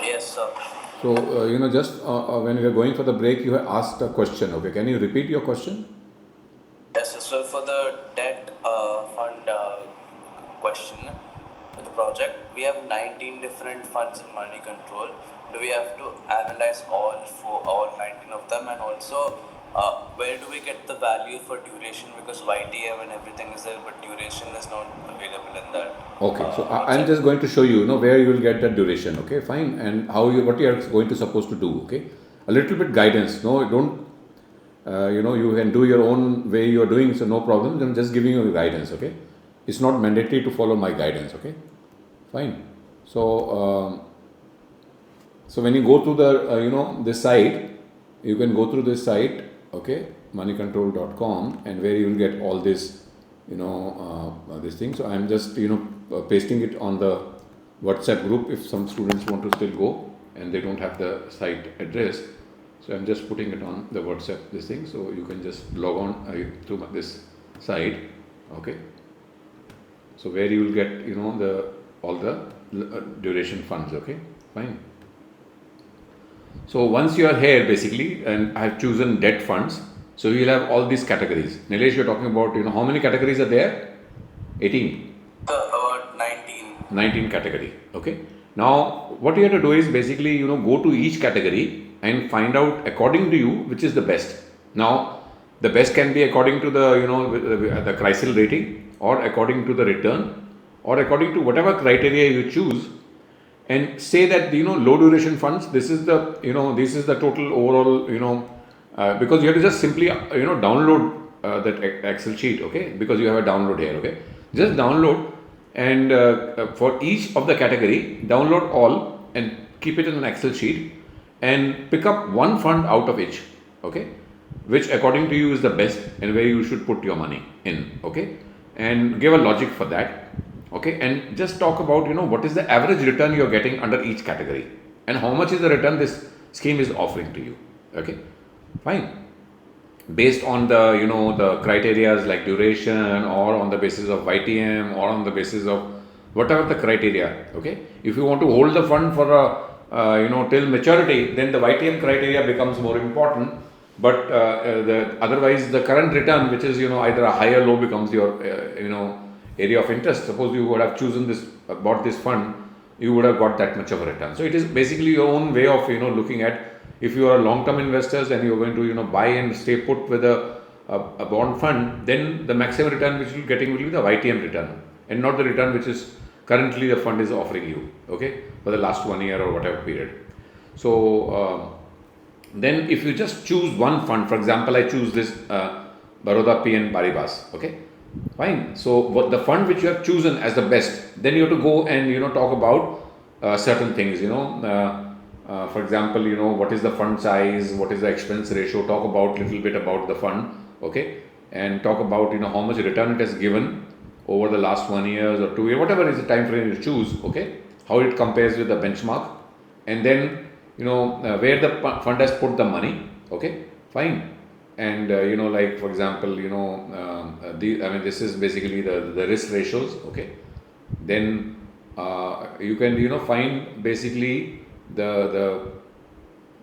Yes, sir. So, just when we are going for the break, you have asked a question. Okay, can you repeat your question? Yes, sir. So for the debt fund question for the project, we have 19 different funds in money control. Do we have to analyze all 19 of them, and also where do we get the value for duration, because YTM and everything is there, but duration is not available in that Okay, so I'm website. just going to show you, where you will get the duration. Okay, fine, and what you are going to supposed to do. Okay, a little bit guidance. No, don't. You can do your own way you are doing, so no problem. I'm just giving you guidance. Okay, it's not mandatory to follow my guidance. Okay, fine. So, so when you go to the this site, you can go through this site. Okay, moneycontrol.com, and where you will get all this this thing. So I'm just pasting it on the WhatsApp group if some students want to still go and they don't have the site address. So I'm just putting it on the WhatsApp this thing, so you can just log on to this site. Okay, so where you will get the all the duration funds. Okay, fine. So once you are here basically, and I have chosen debt funds, so you will have all these categories. Nilesh, you're talking about how many categories are there? 18. About 19. 19 category. Okay. Now what you have to do is basically go to each category and find out according to you which is the best. Now the best can be according to the the crisil rating, or according to the return, or according to whatever criteria you choose, and say that low duration funds, this is the this is the total overall because you have to just simply download that excel sheet. Okay, because you have a download here. Okay, just download, and for each of the category download all and keep it in an excel sheet, and pick up one fund out of each. Okay, which according to you is the best and where you should put your money in. Okay, and give a logic for that. Okay, and just talk about what is the average return you're getting under each category, and how much is the return this scheme is offering to you. Okay, fine, based on the the criterias like duration, or on the basis of YTM, or on the basis of whatever the criteria. Okay, if you want to hold the fund for a till maturity, then the YTM criteria becomes more important. But otherwise the current return, which is either a high or low, becomes your area of interest. Suppose you would have chosen this, bought this fund, you would have got that much of a return. So it is basically your own way of looking at, if you are long term investors and you're going to buy and stay put with a bond fund, then the maximum return which you're getting will be the YTM return, and not the return which is currently the fund is offering you. Okay, for the last 1 year or whatever period. So then if you just choose one fund, for example I choose this Baroda PN Baribas. Okay, fine. So what the fund which you have chosen as the best, then you have to go and talk about certain things. For example, what is the fund size, what is the expense ratio. Talk about little bit about the fund. Okay, and talk about how much return it has given over the last 1 year or 2 year, whatever is the time frame you choose. Okay, how it compares with the benchmark, and then where the fund has put the money. Okay, fine. And like for example this is basically the risk ratios. Okay, then you can find basically the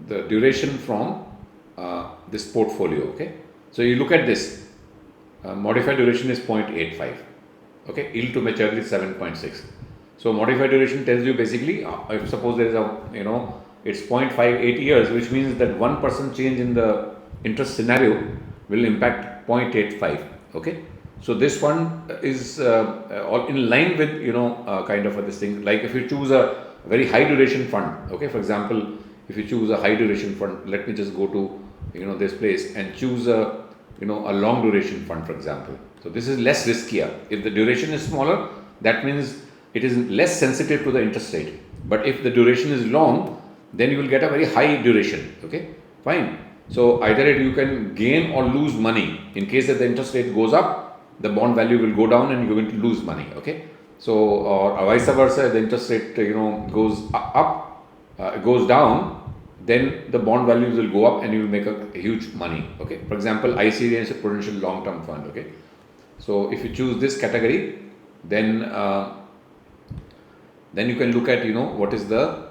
duration from this portfolio. Okay, so you look at this, modified duration is 0.85. Okay, yield to maturity is 7.6. So modified duration tells you basically, if suppose there is a it's 0.58 years, which means that 1% change in the interest scenario will impact 0.85. Okay, so this one is all in line with kind of this thing. Like if you choose a very high duration fund. Okay, for example, if you choose a high duration fund, let me just go to this place and choose a a long duration fund, for example. So this is less riskier. If the duration is smaller, that means it is less sensitive to the interest rate. But if the duration is long, then you will get a very high duration. Okay, fine. So either you can gain or lose money. In case that the interest rate goes up, the bond value will go down and you're going to lose money. Okay, so or vice versa, the interest rate goes up, goes down, then the bond values will go up and you will make a huge money. Okay, for example, ICDR is a prudential long term fund. Okay, so if you choose this category, then you can look at what is the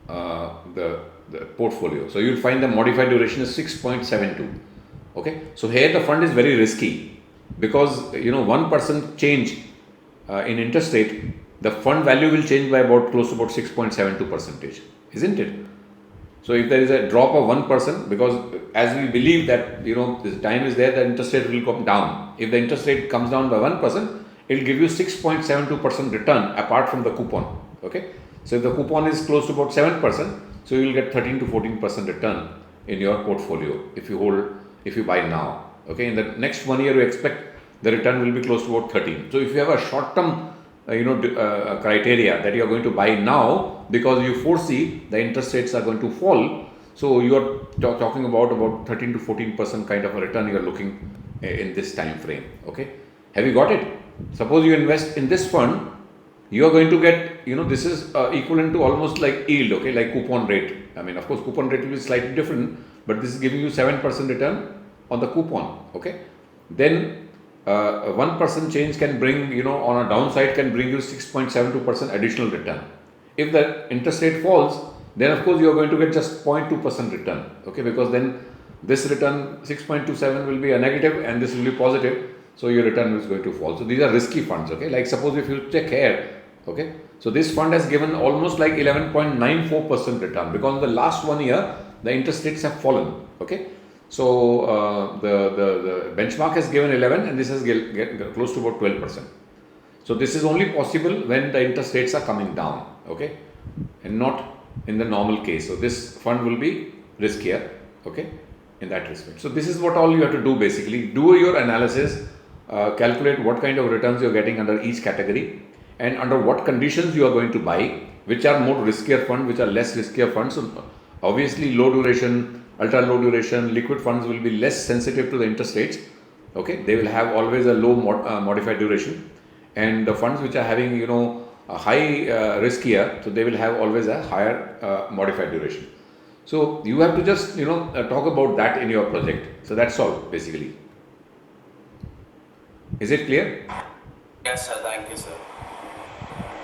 the portfolio. So you'll find the modified duration is 6.72. Okay, so here the fund is very risky because 1% change in interest rate, the fund value will change by about close to about 6.72 percentage, isn't it? So if there is a drop of 1%, because as we believe that this time is there, the interest rate will come down. If the interest rate comes down by 1%, it will give you 6.72% return apart from the coupon. Okay, so if the coupon is close to about 7%, so you will get 13 to 14% return in your portfolio if you buy now. Okay, in the next 1 year you expect the return will be close to about 13. So if you have a short term criteria that you are going to buy now because you foresee the interest rates are going to fall, so you are talking about 13 to 14% kind of a return you are looking in this time frame. Okay, have you got it? Suppose you invest in this fund, you are going to get this is equivalent to almost like yield, okay, like coupon rate. I mean, of course coupon rate will be slightly different, but this is giving you 7% return on the coupon. Okay, then 1% change can bring, on a downside can bring you 6.72% additional return. If the interest rate falls, then of course you are going to get just 0.2% return. Okay, because then this return 6.27 will be a negative and this will be positive, so your return is going to fall. So these are risky funds. Okay, like suppose if you check here, okay, so this fund has given almost like 11.94% return because in the last 1 year the interest rates have fallen. Okay, so the benchmark has given 11 and this has get close to about 12%. So this is only possible when the interest rates are coming down, okay, and not in the normal case. So this fund will be riskier, okay, in that respect. So this is what all you have to do basically. Do your analysis, calculate what kind of returns you are getting under each category and under what conditions you are going to buy, which are more riskier funds, which are less riskier funds. So obviously low duration, ultra low duration liquid funds will be less sensitive to the interest rates. Okay, they will have always a low modified duration, and the funds which are having a high riskier, so they will have always a higher modified duration. So you have to just talk about that in your project. So that's all basically. Is it clear? Yes, sir. Thank you, sir.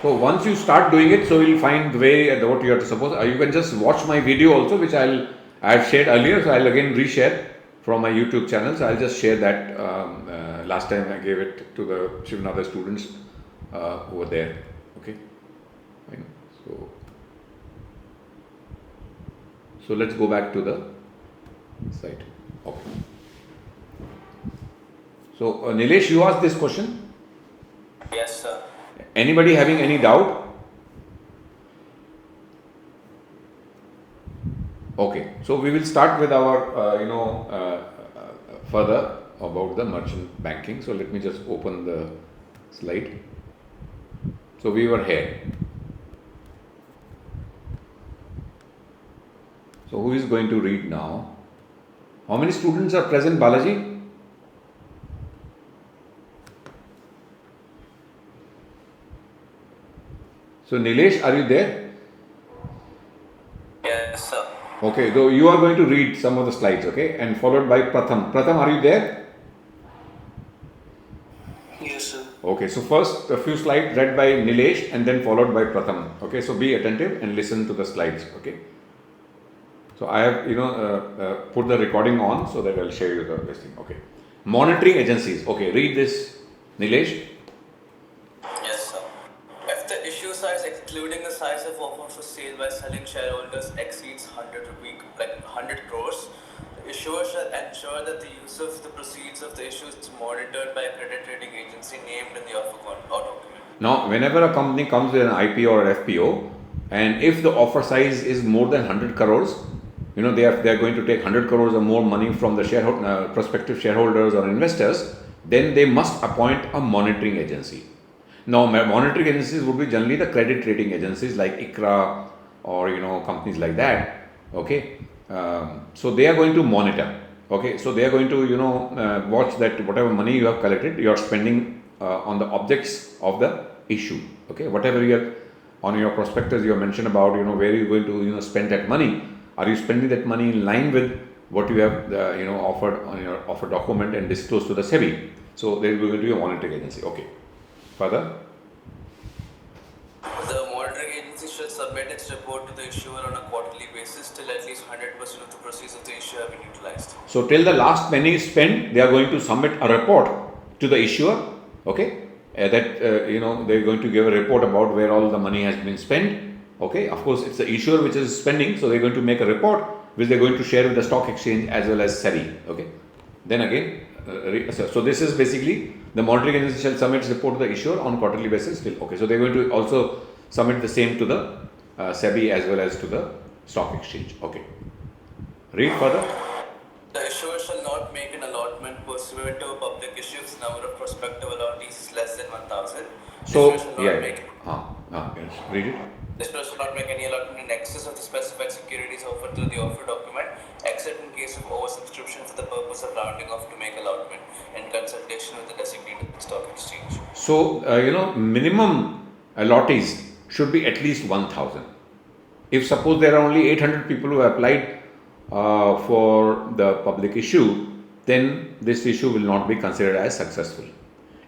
So once you start doing it, so you'll find the way what you have to suppose. You can just watch my video also, which I've shared earlier. So I'll again reshare from my YouTube channel. So I'll just share that. Last time I gave it to the Shiv and other students over there. Okay. Fine. So let's go back to the site. Okay. So Nilesh, you asked this question. Yes, sir. Anybody having any doubt? Okay, so we will start with our further about the merchant banking. So let me just open the slide. So we were here. So who is going to read now? How many students are present, Balaji? So Nilesh, are you there? Yes, sir. Okay, so you are going to read some of the slides, okay, and followed by Pratham. Pratham, are you there? Yes, sir. Okay, so first a few slides read by Nilesh and then followed by Pratham. Okay, so be attentive and listen to the slides. Okay. So I have put the recording on so that I'll share you this thing. Okay. Monitoring agencies. Okay, read this, Nilesh. Yes, sir. If the issue size, excluding the size of offer for sale by selling shareholders, exceeds 100 crores, the issuer shall ensure that the use of the proceeds of the issue is monitored by a credit rating agency named in the offer or document. Now, whenever a company comes with an IPO or FPO, and if the offer size is more than 100 crores, they are going to take 100 crores or more money from the prospective shareholders or investors, then they must appoint a monitoring agency. Now, monitoring agencies would be generally the credit rating agencies like ICRA or companies like that. Okay, so they are going to monitor. Okay, so they are going to watch that whatever money you have collected, you are spending on the objects of the issue. Okay, whatever you have on your prospectus, you have mentioned about where you are going to spend that money. Are you spending that money in line with what you have offered on your offer document and disclosed to the SEBI? So there is going to be a monitoring agency. Okay. Further? The monitoring agency shall submit its gets report to the issuer on a quarterly basis till at least 100% of the proceeds of the issue have been utilized. So till the last penny is spent, they are going to submit a report to the issuer. Okay, they're going to give a report about where all the money has been spent. Okay, of course it's the issuer which is spending, so they're going to make a report which they're going to share with the stock exchange as well as SEBI. Okay, then again, so this is basically the monitoring agency shall submit report to the issuer on quarterly basis. Still, okay, so they're going to also submit the same to the SEBI as well as to the stock exchange. Okay, read further. The issuer shall not make an allotment pursuant to a public issue if the number of prospective allottees is less than 1,000. So yes, read it. The issuer shall not make any allotment in excess of the specified securities offered through the offer document, except in case of oversubscription for the purpose of rounding off to make allotment in consultation with the designated stock exchange. So minimum allottees should be at least 1,000. If suppose there are only 800 people who applied for the public issue, then this issue will not be considered as successful.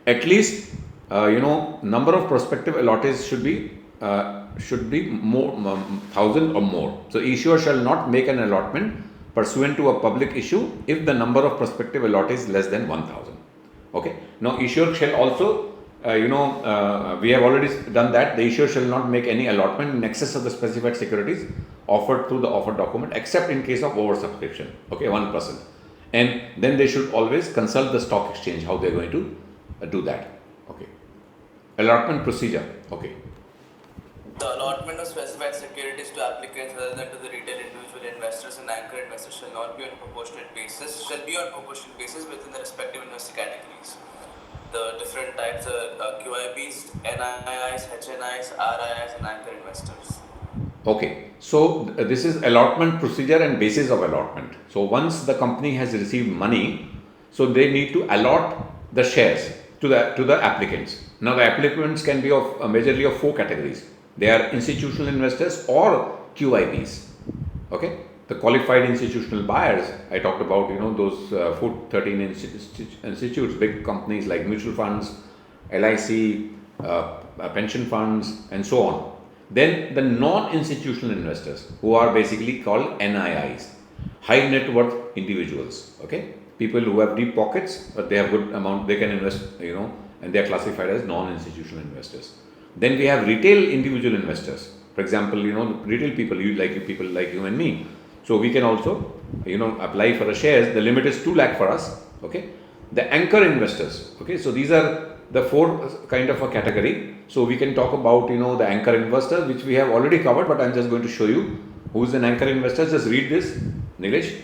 At least number of prospective allottees should be more 1,000 or more. So issuer shall not make an allotment pursuant to a public issue if the number of prospective allottees is less than 1,000. Okay. Now issuer shall also we have already done that. The issuer shall not make any allotment in excess of the specified securities offered through the offer document, except in case of oversubscription. Okay, 1%. And then they should always consult the stock exchange how they are going to do that. Okay. Allotment procedure. Okay. The allotment of specified securities to applicants rather than to the retail individual investors and anchor investors shall be on proportionate basis within the respective investor categories. The different types are QIBs, NIIs, HNIs, RIIs, and anchor investors. Okay, so this is allotment procedure and basis of allotment. So once the company has received money, so they need to allot the shares to the applicants. Now the applicants can be of majorly of 4 categories. They are institutional investors or QIBs. Okay, the qualified institutional buyers. I talked about those 13 institutes, big companies like mutual funds, LIC, pension funds, and so on. Then the non-institutional investors, who are basically called NIIs, high net worth individuals. Okay, people who have deep pockets, but they have good amount they can invest. And they are classified as non-institutional investors. Then we have retail individual investors. For example, retail people, people like you and me. So we can also, apply for the shares. The limit is 2 lakh for us. Okay. The anchor investors. Okay. So these are the 4 kind of a category. So we can talk about, the anchor investors, which we have already covered, but I'm just going to show you who is an anchor investor. Just read this, Nilesh.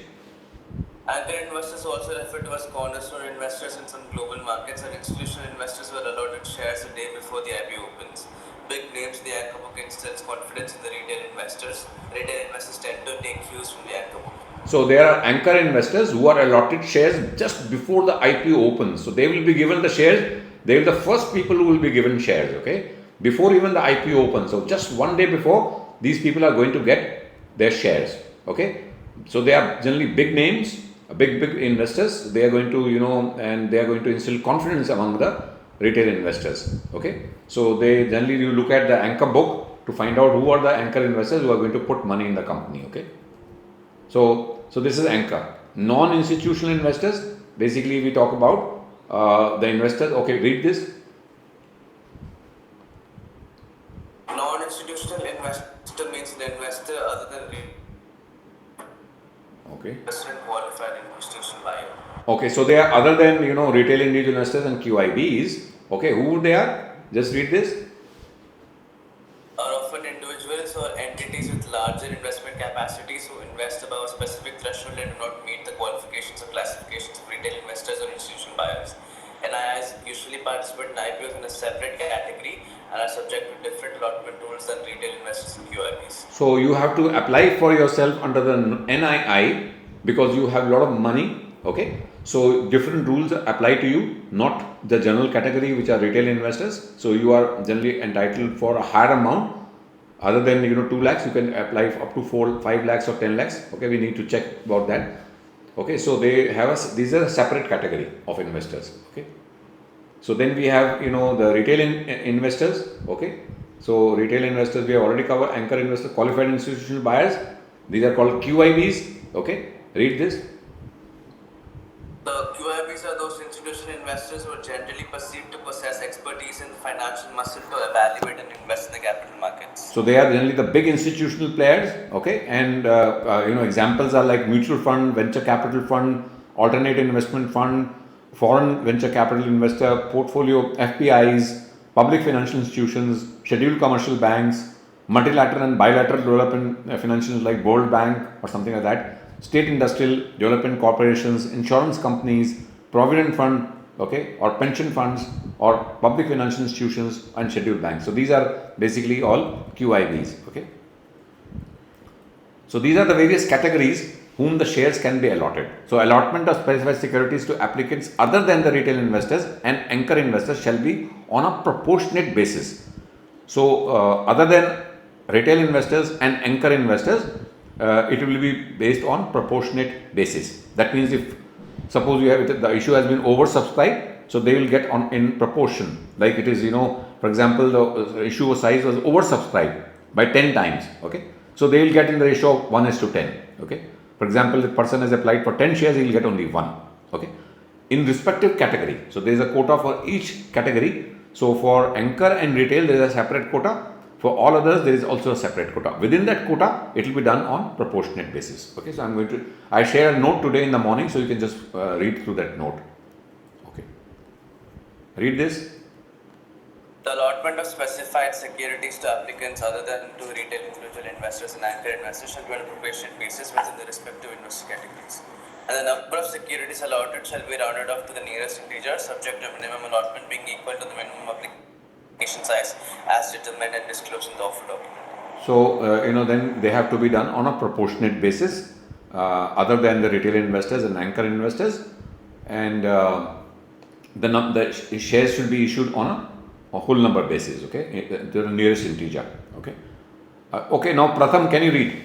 Anchor investors also referred to as cornerstone investors in some global markets, and institutional investors were allotted shares a day before the IPO opens. Big names in the anchor book instills confidence in the retail investors. Retail investors tend to take cues from the anchor book. So there are anchor investors who are allotted shares just before the IPO opens. So they will be given the shares. They are the first people who will be given shares. Okay, before even the IPO opens. So just one day before, these people are going to get their shares. Okay, so they are generally big names, big investors. They are going to and they are going to instill confidence among the retail investors. Okay, so they generally you look at the anchor book to find out who are the anchor investors who are going to put money in the company. Okay, so this is anchor. Non-institutional investors, basically we talk about the investors. Okay, read this. Non-institutional investor means the investor other than okay, qualified institutional buyer. Okay, so they are other than retail individual investors and QIBs. Okay, who they are? Just read this. Are often individuals or entities with larger investment capacities who invest above a specific threshold and do not meet the qualifications or classifications of retail investors or institutional buyers. NIIs usually participate in IPOs in a separate category and are subject to different allotment rules than retail investors and QIBs. So you have to apply for yourself under the NII because you have a lot of money. Okay, so different rules apply to you, not the general category which are retail investors. So you are generally entitled for a higher amount. Other than 2 lakhs, you can apply up to 4, 5 lakhs or 10 lakhs. Okay, we need to check about that. Okay, so they have these are a separate category of investors. Okay, so then we have the retail investors. Okay, So retail investors we have already covered. Anchor investor, qualified institutional buyers. These are called QIBs. Okay, read this. The QIBs are those institutional investors who are generally perceived to possess expertise in the financial muscle to evaluate and invest in the capital markets. So they are generally the big institutional players, okay, and examples are like mutual fund, venture capital fund, alternate investment fund, foreign venture capital investor, portfolio FPIs, public financial institutions, scheduled commercial banks, multilateral and bilateral development financials like World Bank or something like that, state industrial development corporations, insurance companies, provident fund, okay, or pension funds or public financial institutions and scheduled banks. So these are basically all QIBs, okay. So these are the various categories whom the shares can be allotted. So allotment of specified securities to applicants other than the retail investors and anchor investors shall be on a proportionate basis. So other than retail investors and anchor investors, it will be based on proportionate basis. That means if suppose you have the issue has been oversubscribed, so they will get on in proportion. Like it is, for example, the issue size was oversubscribed by 10 times. Okay, so they will get in the ratio of 1:10. Okay, for example, the person has applied for 10 shares, he will get only one. Okay, in respective category. So there is a quota for each category. So for anchor and retail, there is a separate quota. For all others, there is also a separate quota. Within that quota, it will be done on proportionate basis. Okay, so I share a note today in the morning, so you can just read through that note. Okay, read this. The allotment of specified securities to applicants other than to retail individual investors and anchor investors shall be on a proportionate basis within the respective investor categories. And the number of securities allotted shall be rounded off to the nearest integer, subject to minimum allotment being equal to the minimum application size as determined and disclosed in the offer document. So, then they have to be done on a proportionate basis, other than the retail investors and anchor investors, and the shares should be issued on a whole number basis, okay, to the nearest integer, okay. Okay, now Pratham, can you read?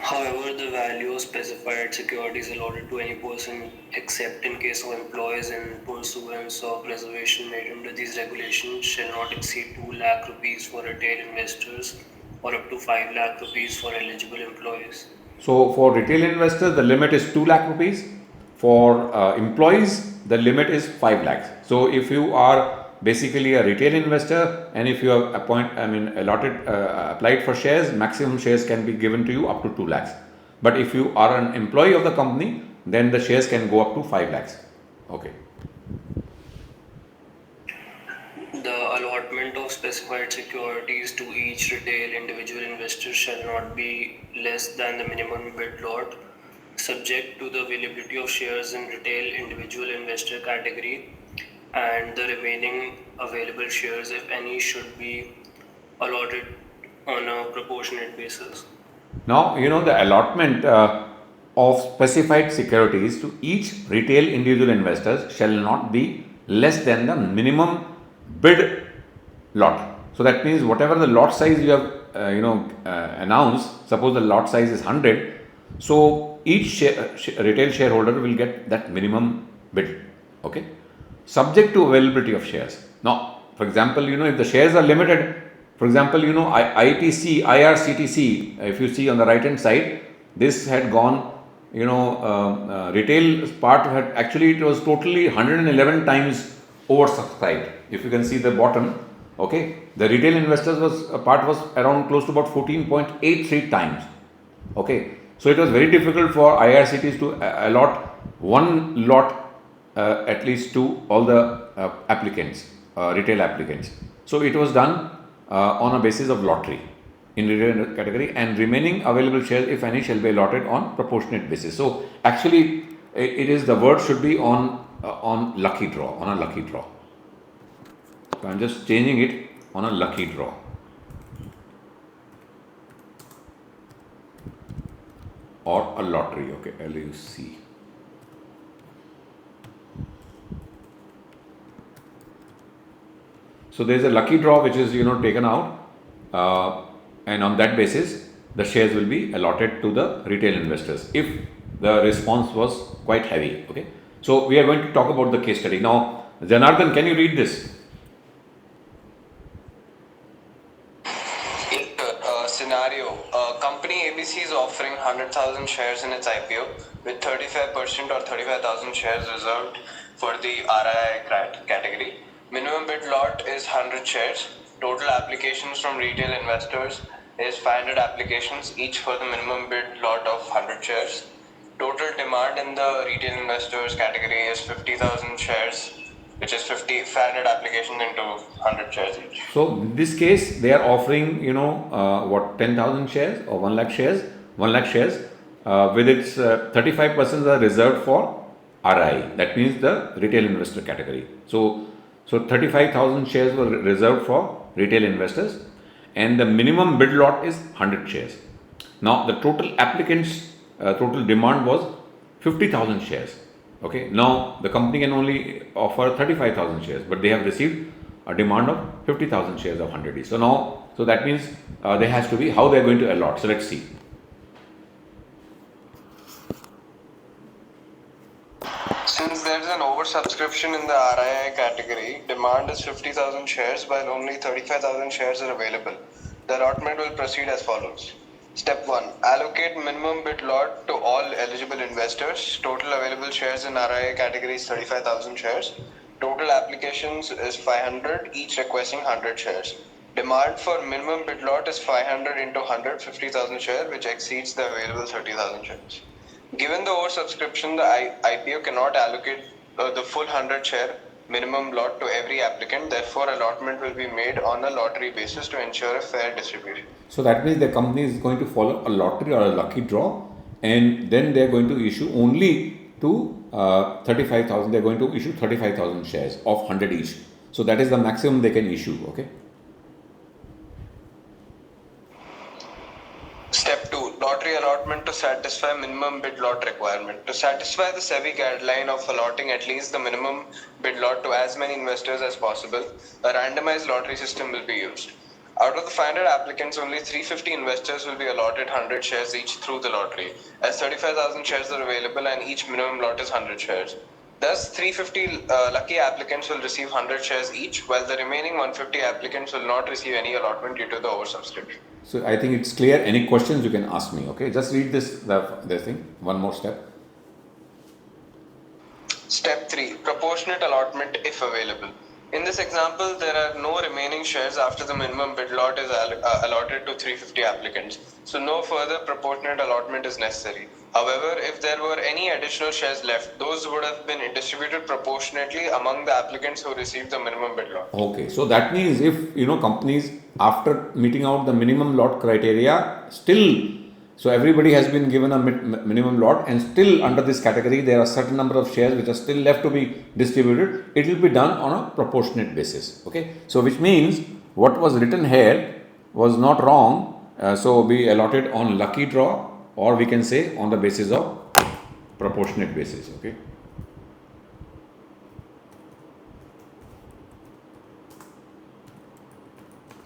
However, the value of specified securities allotted to any person, except in case of employees in pursuance of reservation made under these regulations, shall not exceed 2 lakh rupees for retail investors or up to 5 lakh rupees for eligible employees. So for retail investors, the limit is 2 lakh rupees. For employees, the limit is 5 lakhs. So if you are basically a retail investor and if you have applied for shares, maximum shares can be given to you up to 2 lakhs. But if you are an employee of the company, then the shares can go up to 5 lakhs. Okay. The allotment of specified securities to each retail individual investor shall not be less than the minimum bid lot, subject to the availability of shares in retail individual investor category, and the remaining available shares, if any, should be allotted on a proportionate basis. Now, the allotment of specified securities to each retail individual investors shall not be less than the minimum bid lot. So that means whatever the lot size you have announced, suppose the lot size is 100, so each retail shareholder will get that minimum bid, okay, subject to availability of shares. Now, for example, if the shares are limited, for example, ITC, IRCTC, if you see on the right hand side, this had gone, retail part had actually, it was totally 111 times oversubscribed. If you can see the bottom, okay, the retail investors part was around close to about 14.83 times, okay. So it was very difficult for IRCTs to allot one lot at least to all the applicants, retail applicants. So it was done on a basis of lottery in retail category, and remaining available shares, if any, shall be allotted on proportionate basis. So actually, it is the word should be on lucky draw, on a lucky draw. So I am just changing it on a lucky draw. Or a lottery, okay, LUC. So there is a lucky draw which is taken out, and on that basis the shares will be allotted to the retail investors if the response was quite heavy. Okay, so we are going to talk about the case study now. Janardhan, can you read this? Scenario: company ABC is offering 100,000 shares in its IPO with 35% or 35,000 shares reserved for the RII category. Minimum bid lot is 100 shares. Total applications from retail investors is 500 applications, each for the minimum bid lot of 100 shares. Total demand in the retail investors category is 50,000 shares, which is 500 applications into 100 shares each. So in this case, they are offering, 10,000 shares or 1 lakh shares, 1 lakh shares, with its 35% are reserved for RI. That means the retail investor category. So 35,000 shares were reserved for retail investors, and the minimum bid lot is 100 shares. Now the total applicants, total demand was 50,000 shares. Okay. Now the company can only offer 35,000 shares, but they have received a demand of 50,000 shares of 100 each. So now, so that means there has to be how they are going to allot. So let's see. Since there is an oversubscription in the RII category, demand is 50,000 shares while only 35,000 shares are available. The allotment will proceed as follows. Step 1. Allocate minimum bid lot to all eligible investors. Total available shares in RII category is 35,000 shares. Total applications is 500, each requesting 100 shares. Demand for minimum bid lot is 500 into 100, 50,000 shares, which exceeds the available 30,000 shares. Given the oversubscription, the IPO cannot allocate the full 100 share minimum lot to every applicant. Therefore, allotment will be made on a lottery basis to ensure a fair distribution. So that means the company is going to follow a lottery or a lucky draw, and then they are going to issue only to 35,000. They are going to issue 35,000 shares of 100 each. So that is the maximum they can issue. Okay. Step 2. Lottery allotment to satisfy minimum bid lot requirement. To satisfy the SEBI guideline of allotting at least the minimum bid lot to as many investors as possible, a randomized lottery system will be used. Out of the 500 applicants, only 350 investors will be allotted 100 shares each through the lottery, as 35,000 shares are available and each minimum lot is 100 shares. Thus, 350 lucky applicants will receive 100 shares each, while the remaining 150 applicants will not receive any allotment due to the oversubscription. So I think it's clear. Any questions you can ask me. Okay, just read this thing. One more step. Step 3. Proportionate allotment if available. In this example, there are no remaining shares after the minimum bid lot is allotted to 350 applicants. So no further proportionate allotment is necessary. However, if there were any additional shares left, those would have been distributed proportionately among the applicants who received the minimum bid lot. Okay, so that means if companies after meeting out the minimum lot criteria still, so everybody has been given a minimum lot, and still under this category there are certain number of shares which are still left to be distributed, it will be done on a proportionate basis. Okay, so which means what was written here was not wrong. So be allotted on lucky draw, or we can say on the basis of proportionate basis. Okay.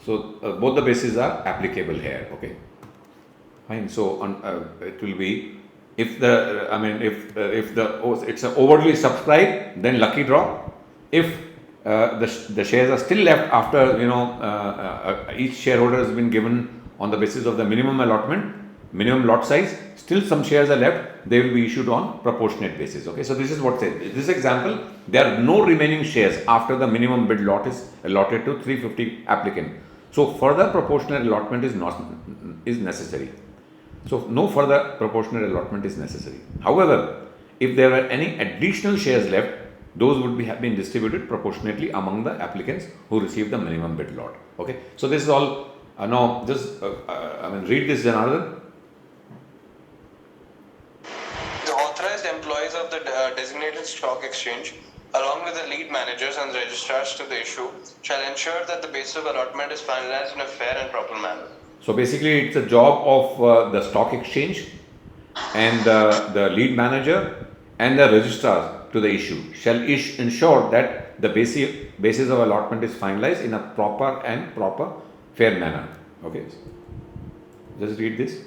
So both the bases are applicable here. Okay, fine. So it will be if the it's a overly subscribed, then lucky draw. If the shares are still left after each shareholder has been given on the basis of the minimum allotment, minimum lot size, still some shares are left, they will be issued on proportionate basis. Okay, so this is what says. This example, there are no remaining shares after the minimum bid lot is allotted to 350 applicant. So further proportional allotment is necessary. So no further proportional allotment is necessary. However, if there were any additional shares left, those would have been distributed proportionately among the applicants who received the minimum bid lot. Okay, so this is all. Now just read this, Janardhan. The authorized employees of the designated stock exchange, along with the lead managers and registrars to the issue, shall ensure that the basis of allotment is finalized in a fair and proper manner. So basically, it's a job of the stock exchange and the lead manager and the registrar to the issue shall ensure that the basis of allotment is finalized in a proper fair manner. Okay, just read this.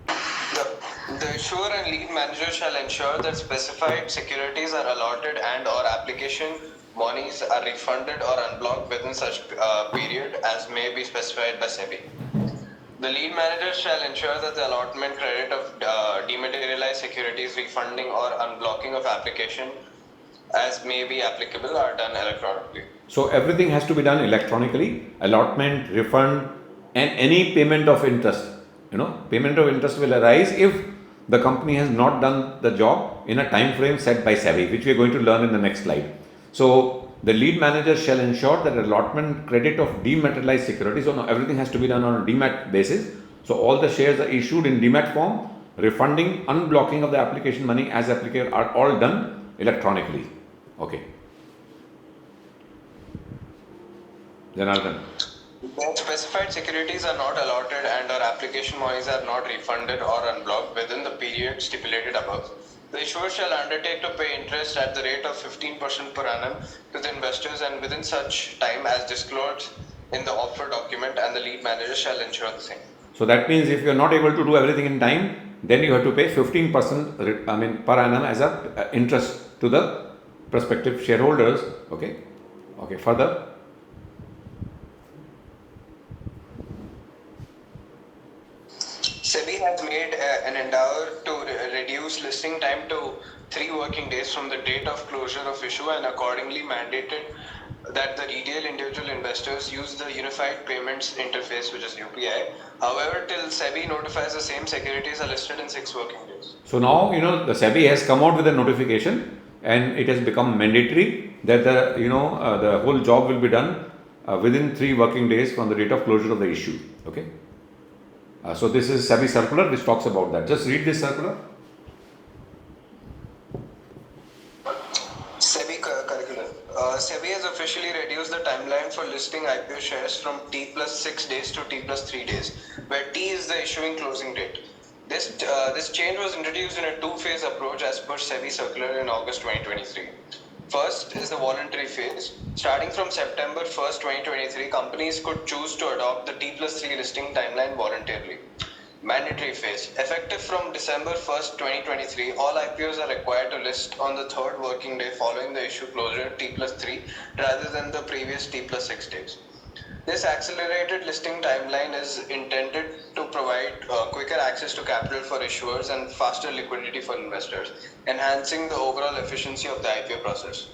The issuer and lead manager shall ensure that specified securities are allotted and or application monies are refunded or unblocked within such period as may be specified by SEBI. The lead manager shall ensure that the allotment credit of dematerialized securities, refunding or unblocking of application as may be applicable are done electronically. So everything has to be done electronically. Allotment, refund, and any payment of interest. Payment of interest will arise if the company has not done the job in a time frame set by SEBI, which we are going to learn in the next slide. So the lead manager shall ensure that allotment credit of dematerialized securities. So now everything has to be done on a demat basis. So all the shares are issued in demat form. Refunding, unblocking of the application money as applicable are all done electronically. Okay. Janardhan. When specified securities are not allotted and or application monies are not refunded or unblocked within the period stipulated above, the issuer shall undertake to pay interest at the rate of 15% per annum to the investors and within such time as disclosed in the offer document, and the lead manager shall ensure the same. So that means if you are not able to do everything in time, then you have to pay 15% per annum as a interest to the prospective shareholders. Okay. Further. SEBI has made an endeavor to reduce listing time to 3 working days from the date of closure of issue and accordingly mandated that the retail individual investors use the Unified Payments Interface, which is UPI. However, till SEBI notifies the same securities are listed in 6 working days. So now the SEBI has come out with a notification and it has become mandatory that the whole job will be done within 3 working days from the date of closure of the issue. Okay. So this is SEBI circular which talks about that. Just read this circular. SEBI curriculum. SEBI has officially reduced the timeline for listing IPO shares from T plus 6 days to T plus 3 days, where T is the issuing closing date. This change was introduced in a two-phase approach as per SEBI circular in August 2023. First is the voluntary phase. Starting from September 1st, 2023, companies could choose to adopt the T plus 3 listing timeline voluntarily. Mandatory phase. Effective from December 1st, 2023, all IPOs are required to list on the third working day following the issue closure T plus 3 rather than the previous T plus 6 days. This accelerated listing timeline is intended to provide quicker access to capital for issuers and faster liquidity for investors, enhancing the overall efficiency of the IPO process.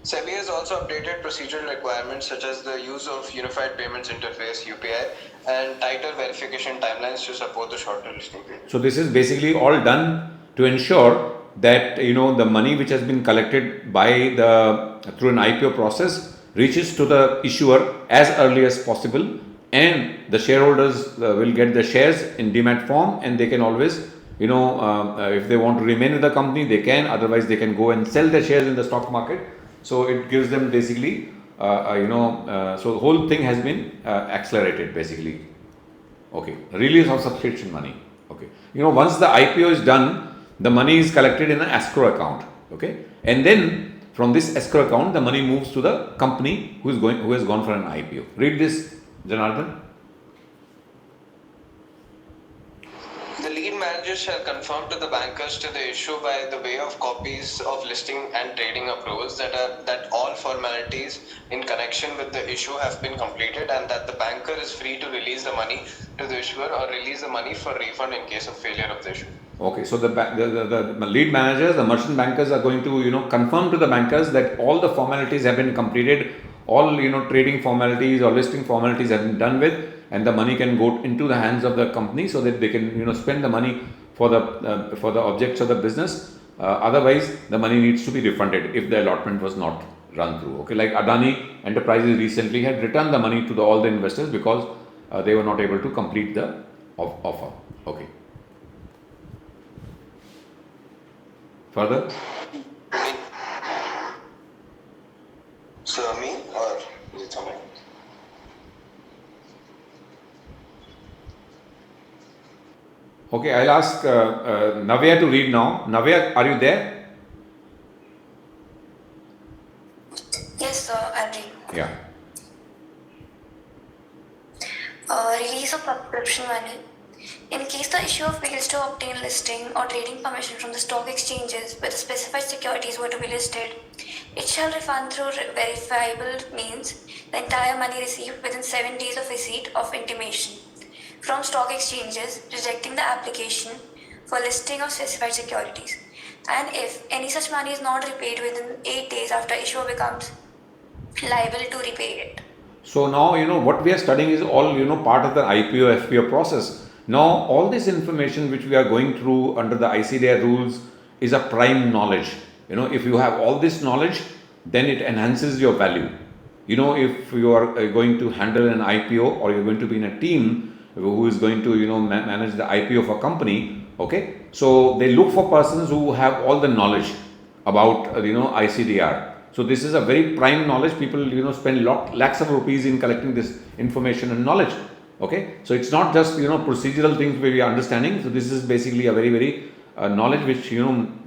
SEBI has also updated procedural requirements such as the use of Unified Payments Interface (UPI) and tighter verification timelines to support the shorter listing period. So this is basically all done to ensure that the money which has been collected by through an IPO process reaches to the issuer as early as possible, and the shareholders will get the shares in demat form, and they can always if they want to remain with the company they can, otherwise they can go and sell their shares in the stock market. So it gives them basically so the whole thing has been accelerated basically. Okay, release of subscription money. Okay, once the IPO is done, the money is collected in an escrow account. Okay, and then from this escrow account, the money moves to the company who has gone for an IPO. Read this, Janardhan. The lead manager shall confirm to the bankers to the issue by the way of copies of listing and trading approvals that all formalities in connection with the issue have been completed and that the banker is free to release the money to the issuer or release the money for refund in case of failure of the issue. Okay, so the lead managers, the merchant bankers are going to confirm to the bankers that all the formalities have been completed, all trading formalities or listing formalities have been done with, and the money can go into the hands of the company so that they can spend the money for the objects of the business. Otherwise, the money needs to be refunded if the allotment was not run through. Okay, like Adani Enterprises recently had returned the money to all the investors because they were not able to complete the offer. Okay. Further? So me or is it someone? Okay, I'll ask Navya to read now. Navya, are you there? Yes, sir, I'll read. Yeah. Release of subscription money. In case the issuer fails to obtain listing or trading permission from the stock exchanges where the specified securities were to be listed, it shall refund through verifiable means the entire money received within 7 days of receipt of intimation. from stock exchanges rejecting the application for listing of specified securities. And if any such money is not repaid within 8 days after issuer becomes liable to repay it. So now, what we are studying is all, part of the IPO, FPO process. Now, all this information which we are going through under the ICDR rules is a prime knowledge. If you have all this knowledge, then it enhances your value. If you are going to handle an IPO, or you're going to be in a team who is going to, manage the IPO of a company, okay? So they look for persons who have all the knowledge about, ICDR. So this is a very prime knowledge. People, spend lakhs of rupees in collecting this information and knowledge. Okay, so it's not just procedural things where we are understanding. So this is basically a very very knowledge which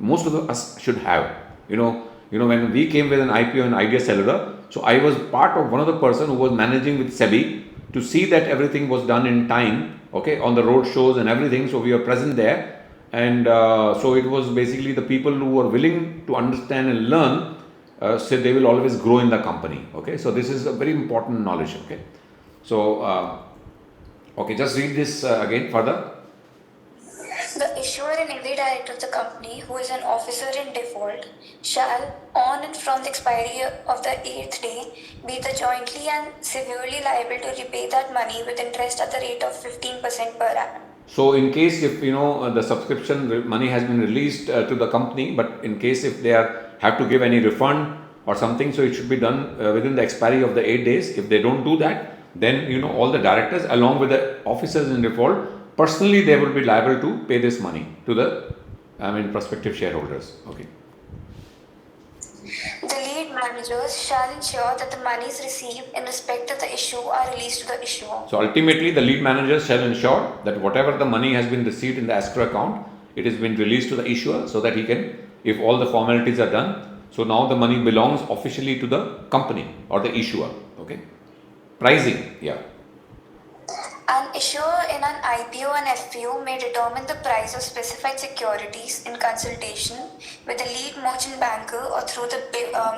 most of us should have. When we came with an IPO in Idea Cellular, so I was part of one of the person who was managing with SEBI to see that everything was done in time. Okay, on the road shows and everything. So we were present there, and so it was basically the people who were willing to understand and learn. So they will always grow in the company. Okay, so this is a very important knowledge. Okay, so okay, just read this again further. The issuer and every director of the company who is an officer in default shall, on and from the expiry of the 8th day, be the jointly and severely liable to repay that money with interest at the rate of 15% per annum. So in case if the subscription money has been released to the company, but in case if they have to give any refund or something, so it should be done within the expiry of the 8 days. If they don't do that, then all the directors along with the officers in default, personally they will be liable to pay this money to the prospective shareholders. Okay. The lead managers shall ensure that the monies received in respect of the issue are released to the issuer. So ultimately the lead managers shall ensure that whatever the money has been received in the escrow account, it has been released to the issuer so that he can, if all the formalities are done, so now the money belongs officially to the company or the issuer. Okay. Pricing, yeah. An issuer in an IPO and FPO may determine the price of specified securities in consultation with the lead merchant banker or through the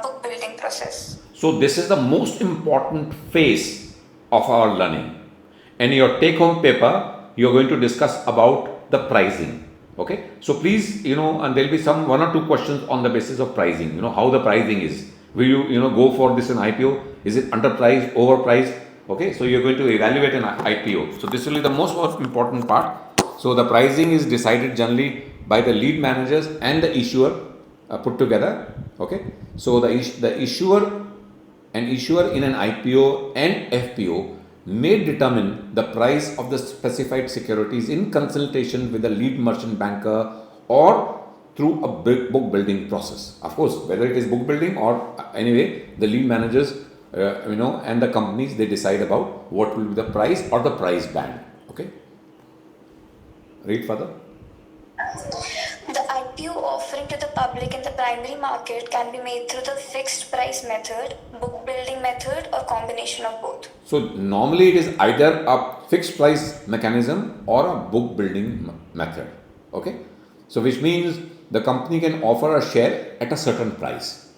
book building process. So this is the most important phase of our learning. And your take home paper, you are going to discuss about the pricing. Okay. So please, and there will be one or two questions on the basis of pricing, how the pricing is. Will you, go for this in IPO? Is it underpriced, overpriced? Okay, so you're going to evaluate an IPO. So this will be the most important part. So the pricing is decided generally by the lead managers and the issuer put together. Okay, so the issuer in an IPO and FPO may determine the price of the specified securities in consultation with the lead merchant banker or through a book building process. Of course, whether it is book building or anyway, the lead managers and the companies, they decide about what will be the price or the price band. Okay. Read further. The IPO offering to the public in the primary market can be made through the fixed price method, book building method, or combination of both. So normally it is either a fixed price mechanism or a book building method. Okay. So which means the company can offer a share at a certain price.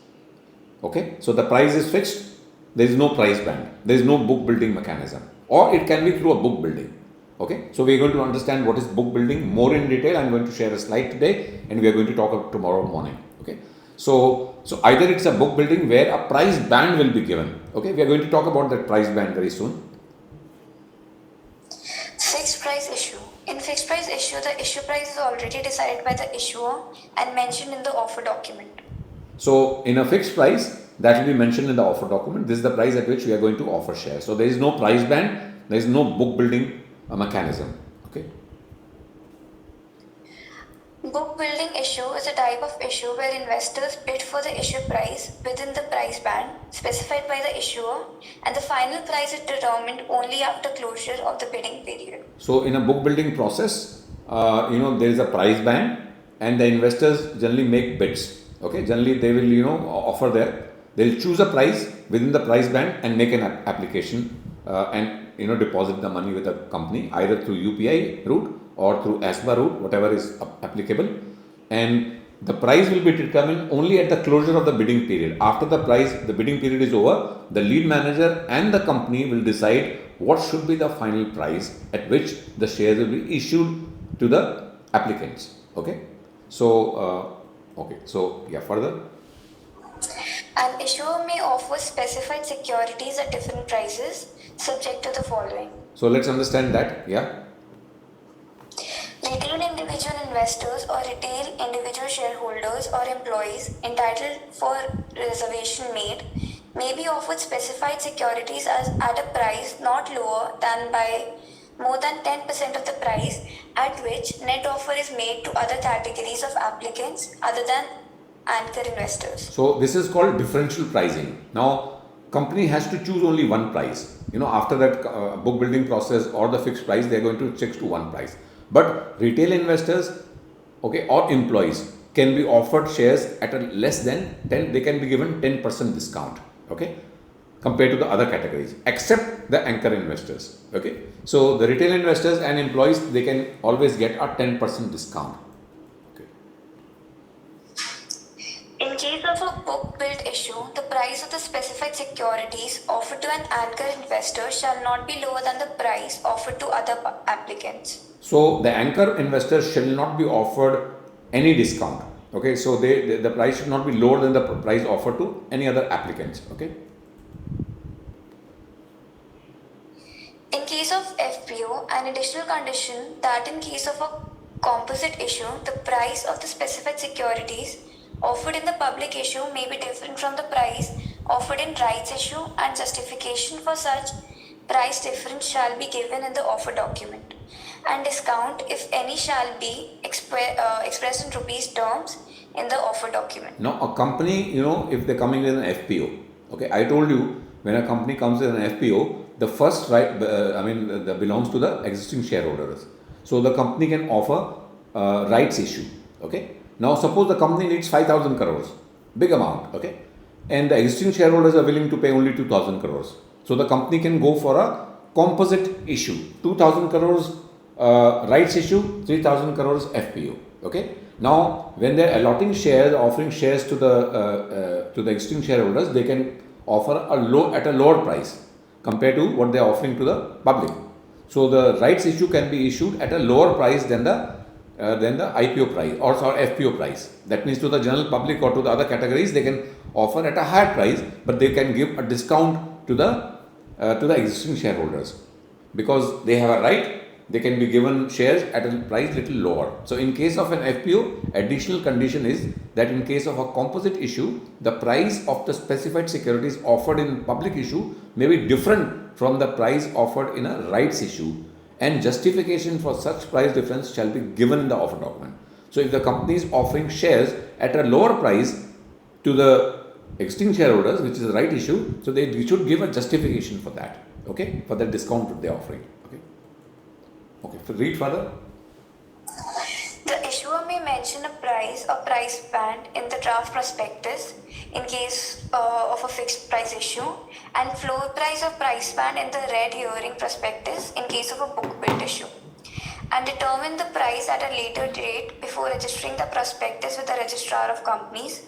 Okay. So the price is fixed. There is no price band, there is no book building mechanism, or it can be through a book building. Okay, so we are going to understand what is book building more in detail. I am going to share a slide today and we are going to talk about tomorrow morning. Okay, so either it's a book building where a price band will be given. Okay, we are going to talk about that price band very soon. Fixed price issue. In fixed price issue, the issue price is already decided by the issuer and mentioned in the offer document. So in a fixed price, that will be mentioned in the offer document. This is the price at which we are going to offer shares. So there is no price band, there is no book building mechanism. Okay. Book building issue is a type of issue where investors bid for the issue price within the price band specified by the issuer, and the final price is determined only after closure of the bidding period. So in a book building process, there is a price band and the investors generally make bids. Okay, generally they will offer they'll choose a price within the price band and make an application and deposit the money with the company either through UPI route or through ASBA route, whatever is applicable, and the price will be determined only at the closure of the bidding period. After the bidding period is over, the lead manager and the company will decide what should be the final price at which the shares will be issued to the applicants. Okay. So yeah, further. An issuer may offer specified securities at different prices subject to the following. So let's understand that. Yeah. Retail individual investors or retail individual shareholders or employees entitled for reservation made may be offered specified securities at a price not lower than by more than 10% of the price at which net offer is made to other categories of applicants other than anchor investors. So this is called differential pricing. Now, company has to choose only one price. After that book building process or the fixed price, they are going to stick to one price. But retail investors, okay, or employees can be offered shares at a less than 10. They can be given 10% discount, okay, compared to the other categories, except the anchor investors. Okay, so the retail investors and employees, they can always get a 10% discount. In case of a book-built issue, the price of the specified securities offered to an anchor investor shall not be lower than the price offered to other applicants. So the anchor investors shall not be offered any discount. Okay, so the price should not be lower than the price offered to any other applicants. Okay. In case of FPO, an additional condition that in case of a composite issue, the price of the specified securities offered in the public issue may be different from the price offered in rights issue, and justification for such price difference shall be given in the offer document, and discount, if any, shall be expressed in rupees terms in the offer document. Now a company, if they're coming with an FPO, okay, I told you when a company comes with an FPO, the first right, that belongs to the existing shareholders. So the company can offer rights issue. Okay. Now suppose the company needs 5,000 crores, big amount. Okay, and the existing shareholders are willing to pay only 2,000 crores. So the company can go for a composite issue, 2,000 crores rights issue, 3,000 crores FPO. Okay. Now when they are allotting shares, offering shares to the existing shareholders, they can offer at a lower price compared to what they are offering to the public. So the rights issue can be issued at a lower price than the IPO price or FPO price. That means to the general public or to the other categories, they can offer at a higher price, but they can give a discount to the existing shareholders because they have a right. They can be given shares at a price little lower. So in case of an FPO, additional condition is that in case of a composite issue, the price of the specified securities offered in public issue may be different from the price offered in a rights issue, and justification for such price difference shall be given in the offer document. So if the company is offering shares at a lower price to the existing shareholders, which is a right issue, so we should give a justification for that. Okay, for the discount that they are offering. Okay, so read further. The issuer may mention a price or price band in the draft prospectus in case of a fixed price issue, and floor price or price band in the red herring prospectus in case of a book built issue, and determine the price at a later date before registering the prospectus with the registrar of companies.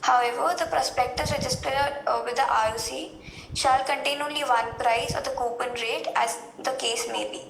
However, the prospectus registered with the ROC shall contain only one price or the coupon rate as the case may be.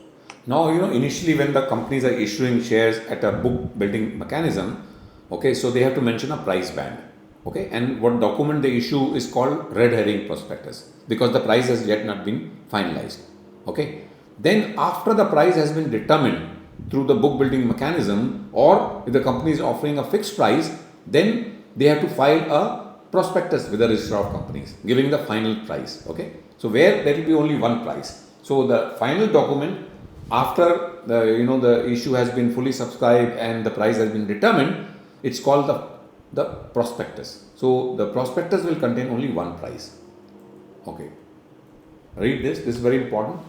Now, initially when the companies are issuing shares at a book building mechanism, okay, so they have to mention a price band, okay, and what document they issue is called red herring prospectus because the price has yet not been finalized, okay. Then after the price has been determined through the book building mechanism, or if the company is offering a fixed price, then they have to file a prospectus with the registrar of companies giving the final price, okay. So where there will be only one price. So the final document after the issue has been fully subscribed and the price has been determined, it's called the prospectus. So the prospectus will contain only one price. Okay. Read this. This is very important.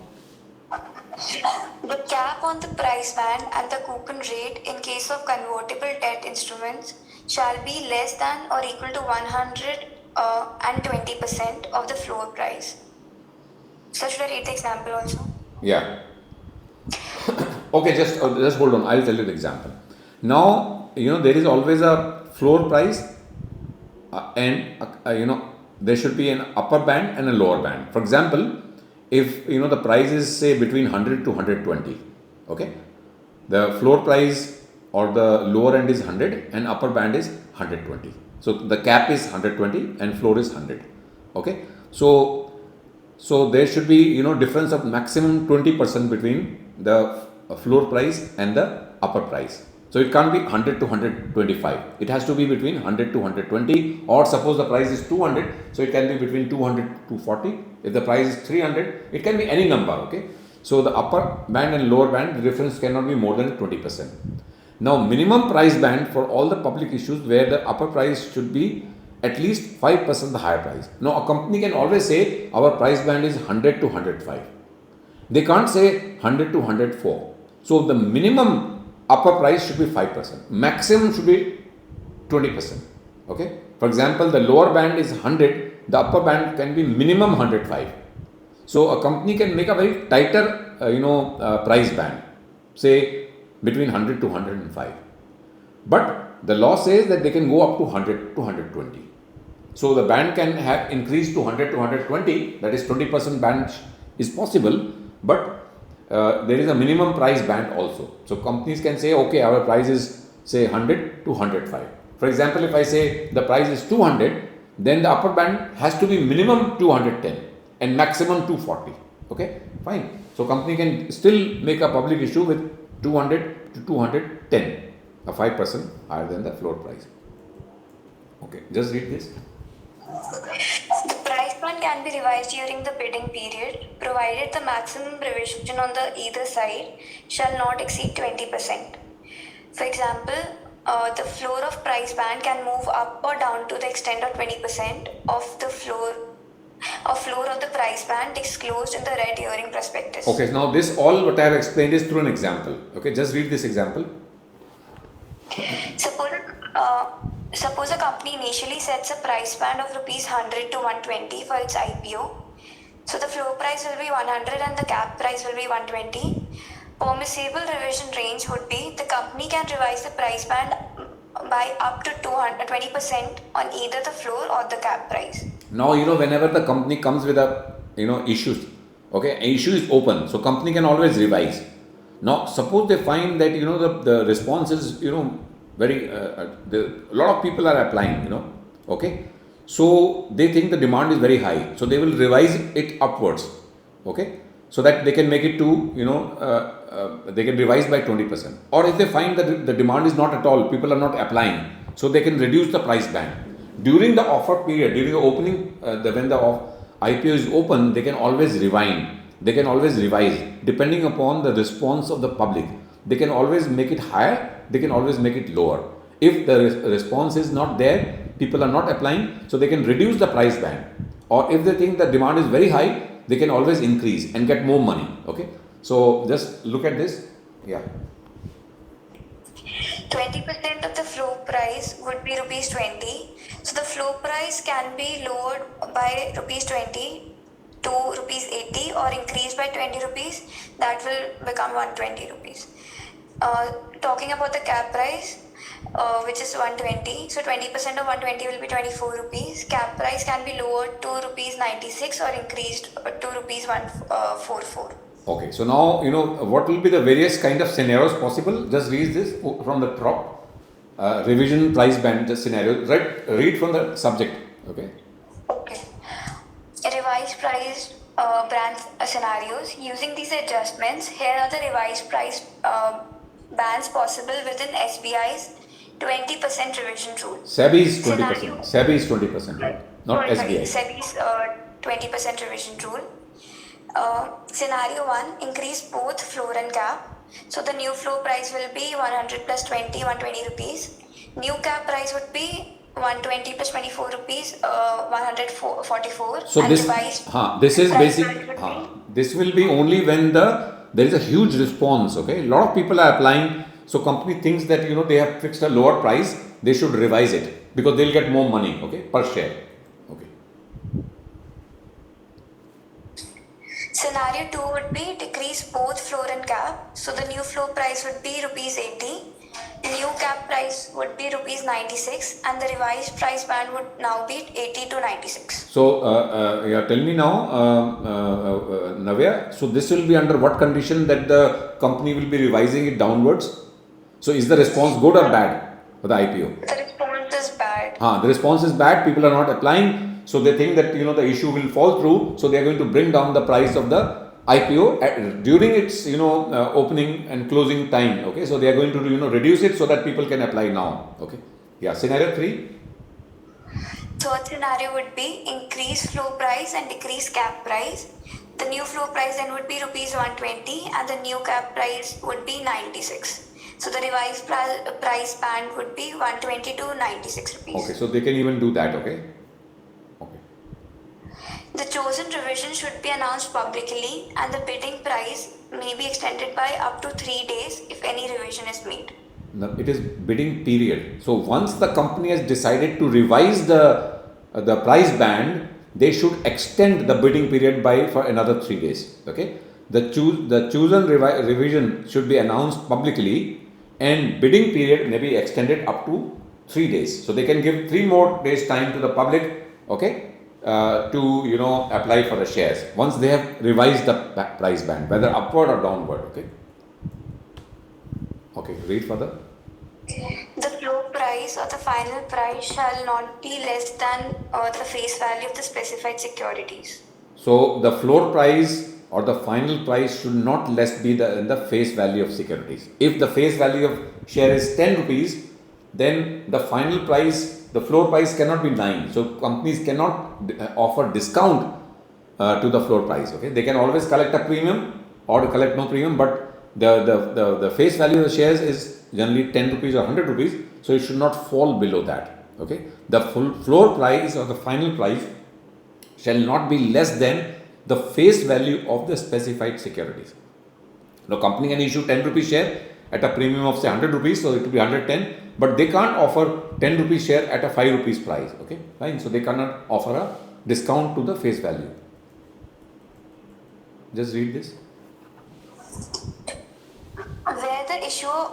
The cap on the price band and the coupon rate in case of convertible debt instruments shall be less than or equal to 120% of the floor price. So should I read the example also? Yeah. Okay, just hold on. I'll tell you the example. Now, there is always a floor price and there should be an upper band and a lower band. For example, if the price is say between 100 to 120, okay, the floor price or the lower end is 100 and upper band is 120. So the cap is 120 and floor is 100. Okay, so there should be difference of maximum 20% between the floor price and the upper price. So it can't be 100 to 125. It has to be between 100 to 120, or suppose the price is 200, so it can be between 200 to 240. If the price is 300, it can be any number. Okay, so the upper band and lower band, the difference cannot be more than 20%. Now minimum price band for all the public issues where the upper price should be at least 5% the higher price. Now a company can always say our price band is 100 to 105. They can't say 100 to 104. So the minimum upper price should be 5%. Maximum should be 20%. Okay. For example, the lower band is 100. The upper band can be minimum 105. So a company can make a very tighter, price band, say between 100 to 105. But the law says that they can go up to 100 to 120. So the band can have increased to 100 to 120. That is 20% band is possible, but there is a minimum price band also. So companies can say, okay, our price is say 100 to 105. For example, if I say the price is 200, then the upper band has to be minimum 210 and maximum 240. Okay, fine. So company can still make a public issue with 200 to 210, a 5% higher than the floor price. Okay, just read this. The price band can be revised during the bidding period, provided the maximum revision on the either side shall not exceed 20%. For example, the floor of price band can move up or down to the extent of 20% of the floor of the price band disclosed in the red herring prospectus. Okay, now this all what I have explained is through an example. Okay, just read this example. Suppose a company initially sets a price band of rupees 100 to 120 for its IPO. So the floor price will be 100 and the cap price will be 120. Permissible revision range would be the company can revise the price band by up to 20% on either the floor or the cap price. Now whenever the company comes with a issues, okay, an issue is open, so company can always revise. Now suppose they find that the response is very a lot of people are applying, okay, so they think the demand is very high, so they will revise it upwards, okay, so that they can make it to they can revise by 20%. Or if they find that the demand is not at all, people are not applying, so they can reduce the price band during the offer period, during the opening, when the IPO is open. They can always rewind, they can always revise depending upon the response of the public. They can always make it higher, they can always make it lower. If the response is not there, people are not applying, so they can reduce the price band. Or if they think the demand is very high, they can always increase and get more money. Okay, so just look at this. Yeah, 20% of the floor price would be rupees 20. So the floor price can be lowered by rupees 20 to rupees 80 or increased by 20 rupees. That will become 120 rupees. Talking about the cap price, which is 120. So 20% of 120 will be 24 rupees. Cap price can be lowered to rupees 96 or increased to rupees 144. okay, so now what will be the various kind of scenarios possible. Just read this from the top. Revision price band, the scenario. Read from the subject. Okay. Okay. Revised price brand scenarios. Using these adjustments, here are the revised price bands possible within SBI's 20% revision rule. SEBI is 20%. SEBI is 20%, right? Not SBI. SEBI's 20% revision rule. Scenario 1, increase both floor and cap. So the new floor price will be 100 plus 20, 120 rupees. New cap price would be 120 plus 24 rupees, 144. So and this is price basic. band would be This will be only when there is a huge response. Okay, a lot of people are applying. So company thinks that they have fixed a lower price, they should revise it because they'll get more money. Okay, per share. Okay. Scenario 2 would be decrease both floor and cap. So the new floor price would be rupees 80. New cap price would be rupees 96 and the revised price band would now be 80 to 96. So, yeah, tell me now, Navya, so this will be under what condition that the company will be revising it downwards? So, is the response good or bad for the IPO? The response is bad. The response is bad, people are not applying, so they think that the issue will fall through, so they are going to bring down the price of the IPO during its opening and closing time. Okay, so they are going to reduce it so that people can apply now. Okay, yeah. Scenario 3. Third scenario would be increase floor price and decrease cap price. The new floor price then would be rupees 120 and the new cap price would be 96. So the revised price band would be 120 to 96 rupees. Okay, so they can even do that. Okay. Okay. The chosen revision should be announced publicly and the bidding price may be extended by up to 3 days if any revision is made. Now, it is bidding period. So once the company has decided to revise the price band, they should extend the bidding period for another 3 days. Okay, the chosen revision should be announced publicly, and bidding period may be extended up to 3 days. So they can give 3 more days time to the public. Okay, to apply for the shares once they have revised the price band, whether upward or downward. Okay. Okay, read further. The floor price or the final price shall not be less than the face value of the specified securities. So the floor price or the final price should not less be the face value of securities. If the face value of share is 10 rupees, then the final price, the floor price cannot be 9. So companies cannot offer discount to the floor price. Okay, they can always collect a premium or collect no premium, but the face value of the shares is generally 10 rupees or 100 rupees, so it should not fall below that. Okay, the full floor price or the final price shall not be less than the face value of the specified securities. The company can issue 10 rupees share at a premium of say 100 rupees, so it will be 110, but they can't offer 10 rupees share at a 5 rupees price. Okay, fine. So they cannot offer a discount to the face value. Just read this. Whether the issuer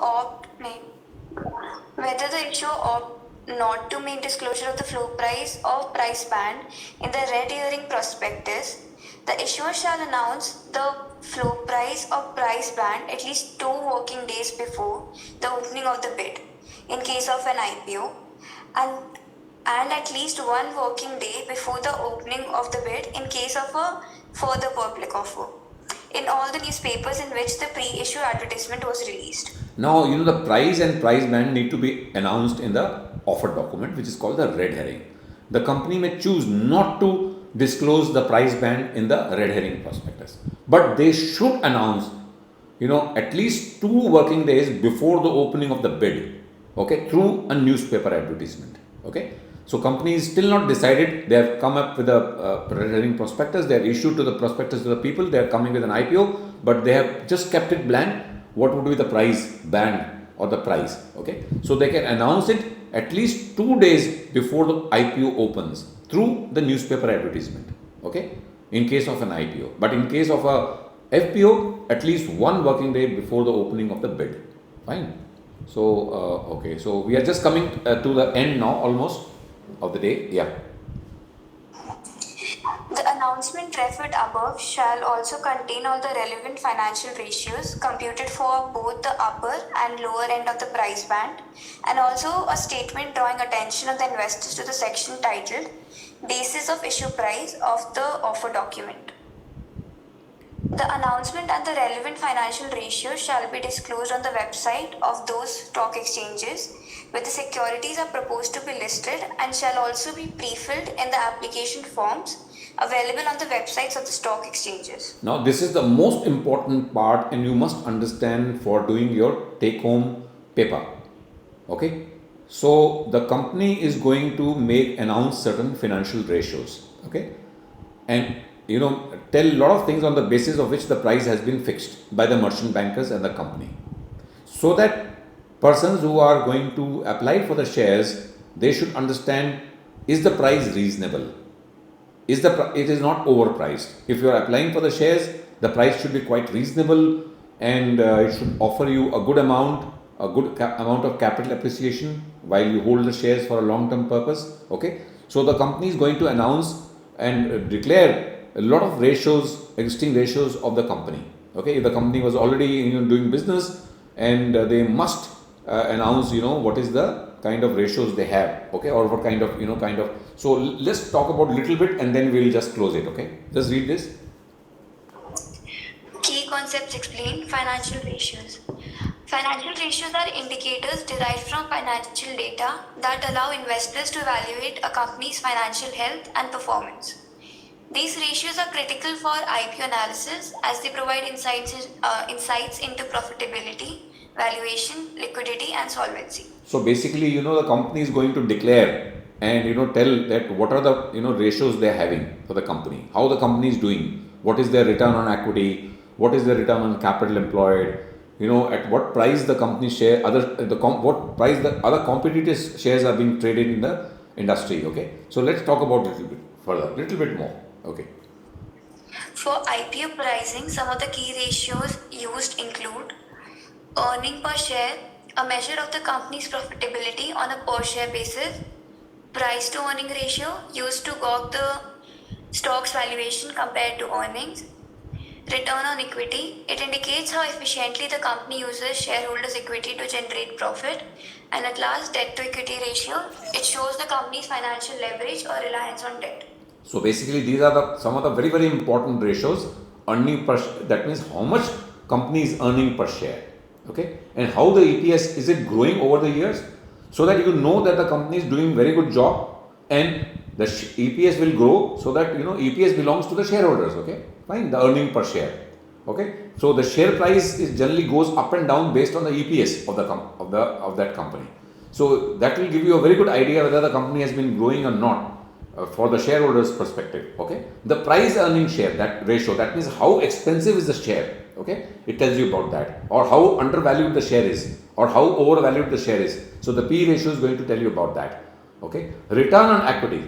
opt not to make disclosure of the floor price or price band in the red herring prospectus, the issuer shall announce the floor price or price band at least 2 working days before the opening of the bid in case of an IPO and at least 1 working day before the opening of the bid in case of a further public offer in all the newspapers in which the pre-issue advertisement was released. Now, the price and price band need to be announced in the offer document, which is called the red herring. The company may choose not to disclose the price band in the red herring prospectus, but they should announce, at least 2 working days before the opening of the bid, okay, through a newspaper advertisement. Okay, so company is still not decided. They have come up with a red herring prospectus. They have issued to the prospectus to the people. They are coming with an IPO, but they have just kept it blank. What would be the price band or the price? Okay, so they can announce it at least 2 days before the IPO opens through the newspaper advertisement. Okay, in case of an IPO, but in case of a FPO, at least 1 working day before the opening of the bid. Fine. So okay, so we are just coming to the end now, almost, of the day. Yeah. The announcement referred above shall also contain all the relevant financial ratios computed for both the upper and lower end of the price band, and also a statement drawing attention of the investors to the section titled Basis of Issue Price of the offer document. The announcement and the relevant financial ratios shall be disclosed on the website of those stock exchanges where the securities are proposed to be listed and shall also be pre-filled in the application forms available on the websites of the stock exchanges. Now, this is the most important part, and you must understand for doing your take-home paper. Okay, so the company is going to announce certain financial ratios. Okay, and tell a lot of things on the basis of which the price has been fixed by the merchant bankers and the company, so that persons who are going to apply for the shares, they should understand, is the price reasonable? It is not overpriced. If you are applying for the shares, the price should be quite reasonable, and it should offer you a good amount a good amount of capital appreciation while you hold the shares for a long-term purpose. Okay, so the company is going to announce and declare a lot of ratios, existing ratios of the company. Okay, if the company was already doing business, and they must announce what is the kind of ratios they have. Okay, or what kind of. So let's talk about little bit and then we'll just close it. Okay, just read this. Key concepts explained. Financial ratios. Financial ratios are indicators derived from financial data that allow investors to evaluate a company's financial health and performance. These ratios are critical for IPO analysis as they provide insights into profitability, valuation, liquidity, and solvency. So basically, the company is going to declare and tell that what are the ratios they are having for the company, how the company is doing, what is their return on equity, what is their return on capital employed, at what price the company share, what price the other competitors' shares are being traded in the industry. Okay, so let's talk about it a little bit further, little bit more. Okay. For IPO pricing, some of the key ratios used include earning per share, a measure of the company's profitability on a per share basis, price to earning ratio, used to gauge the stock's valuation compared to earnings, return on equity, it indicates how efficiently the company uses shareholders' equity to generate profit, and at last, debt to equity ratio, it shows the company's financial leverage or reliance on debt. So basically, these are some of the very, very important ratios. Earning per share, that means how much company is earning per share. Okay, and how the EPS is it growing over the years, so that you know that the company is doing very good job, and the EPS will grow, so that EPS belongs to the shareholders. Okay, fine. The earning per share. Okay, so the share price is generally goes up and down based on the EPS of that company. So that will give you a very good idea whether the company has been growing or not. For the shareholders perspective. Okay, the price earning share, that ratio, that means how expensive is the share. Okay, it tells you about that, or how undervalued the share is, or how overvalued the share is. So the P ratio is going to tell you about that. Okay, return on equity.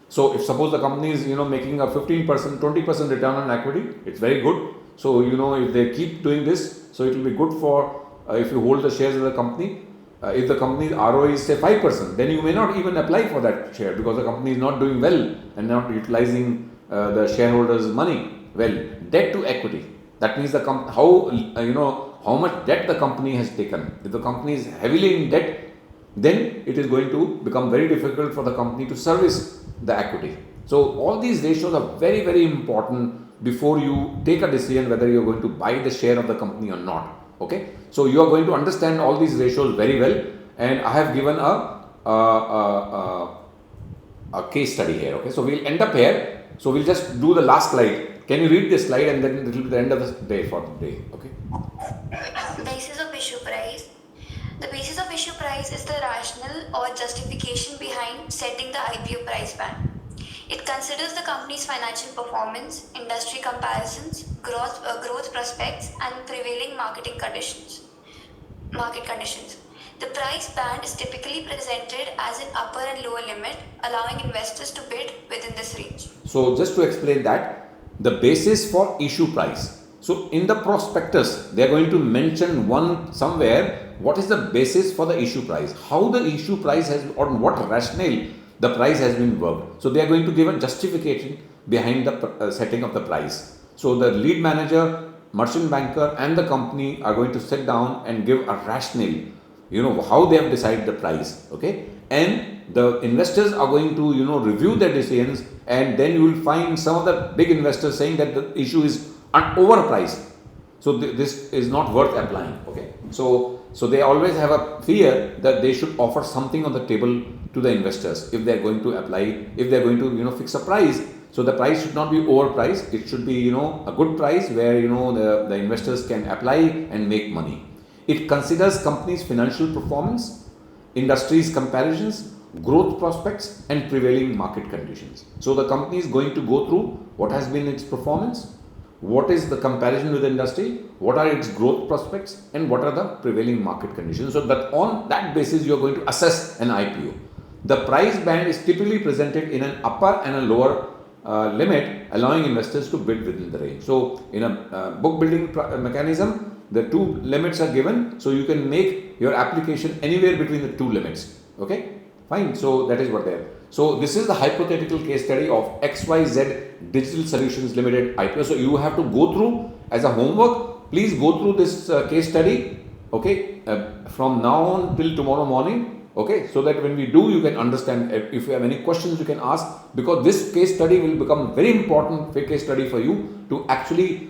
So if suppose the company is making a 15%, 20% return on equity, it's very good. So if they keep doing this, so it will be good for if you hold the shares of the company. If the company's ROE is say 5%, then you may not even apply for that share because the company is not doing well and not utilizing the shareholders' money well. Debt to equity, that means how much debt the company has taken. If the company is heavily in debt, then it is going to become very difficult for the company to service the equity. So all these ratios are very, very important before you take a decision whether you are going to buy the share of the company or not. Okay, so you are going to understand all these ratios very well, and I have given a case study here. Okay, so we'll end up here. So we'll just do the last slide. Can you read this slide, and then it will be the end of the day for the day. Okay. Basis of issue price. The basis of issue price is the rationale or justification behind setting the IPO price band. It considers the company's financial performance, industry comparisons, growth prospects, and prevailing market conditions. The price band is typically presented as an upper and lower limit, allowing investors to bid within this range. So just to explain that, the basis for issue price. So in the prospectus, they are going to mention somewhere what is the basis for the issue price, how the issue price has, on what rationale the price has been worked. So they are going to give a justification behind the setting of the price. So the lead manager, merchant banker, and the company are going to sit down and give a rationale, how they have decided the price. Okay, and the investors are going to review their decisions, and then you will find some of the big investors saying that the issue is overpriced. So this is not worth applying. Okay, so they always have a fear that they should offer something on the table to the investors if they are going to apply, if they are going to fix a price. So the price should not be overpriced. It should be a good price where the investors can apply and make money. It considers company's financial performance, industry's comparisons, growth prospects, and prevailing market conditions. So the company is going to go through what has been its performance, what is the comparison with the industry, what are its growth prospects, and what are the prevailing market conditions. So that on that basis you are going to assess an IPO. The price band is typically presented in an upper and a lower limit, allowing investors to bid within the range. So in a book building mechanism, The two limits are given, so you can make your application anywhere between the two limits. Okay, fine. So that is what they are. So this is the hypothetical case study of XYZ Digital Solutions Limited IPO. So you have to go through as a homework. Please go through this case study. Okay, from now on till tomorrow morning. Okay, so that when we do, you can understand. If you have any questions, you can ask, because this case study will become very important case study for you to actually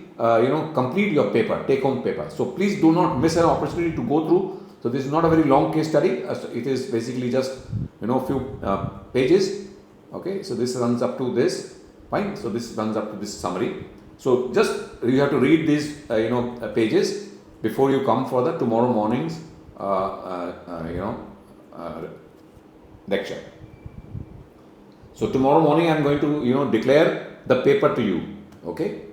complete your paper, take home paper. So please do not miss an opportunity to go through. So this is not a very long case study. It is basically just few pages. Okay, so this runs up to this. Fine. So this runs up to this summary. So just you have to read these pages before you come for the tomorrow morning's lecture. So tomorrow morning I am going to declare the paper to you. Okay.